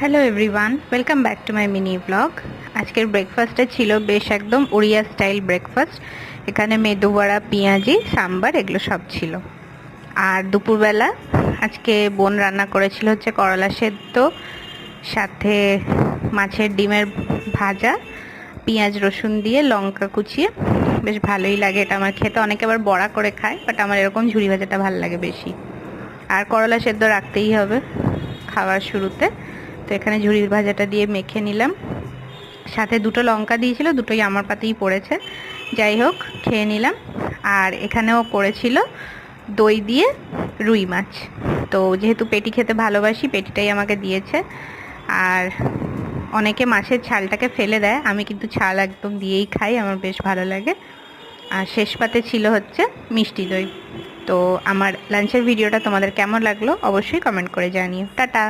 Hello everyone, welcome back to my mini blog. আজকের ব্রেকফাস্টে ছিল বেশ একদম উড়িয়া স্টাইল ব্রেকফাস্ট। এখানে মেদু বড়া, পেঁয়াজি, সাম্বার এগুলো সব ছিল। আর দুপুরবেলা আজকে বোন রান্না করেছিল হচ্ছে করলা সেদ্ধ, সাথে মাছের ডিমের ভাজা, পেঁয়াজ রসুন দিয়ে লঙ্কা কুচিয়ে। বেশ ভালোই লাগে এটা আমার খেতে। অনেকে আবার বড়া করে খায়, বাট আমার এরকম ঝুরি ভাজাটা ভালো লাগে বেশি। আর করলা সেদ্ধ রাখতেই হবে খাওয়ার শুরুতে, তো এখানে ঝুরি ভাজাটা দিয়ে মেখে নিলাম। সাথে দুটো লঙ্কা দিয়েছিল, দুটোই আমার পাতেই পড়েছে। যাই হোক, খেয়ে নিলাম। আর এখানেও করেছিল দই দিয়ে রুই মাছ। তো যেহেতু পেটি খেতে ভালোবাসি, পেটিটাই আমাকে দিয়েছে। আর অনেকে মাছের ছালটাকে ফেলে দেয়, আমি কিন্তু ছাল একদম দিয়েই খাই, আমার বেশ ভালো লাগে। আর শেষ পাতে ছিল হচ্ছে মিষ্টি দই। তো আমার লাঞ্চের ভিডিওটা তোমাদের কেমন লাগলো অবশ্যই কমেন্ট করে জানিও। টাটা।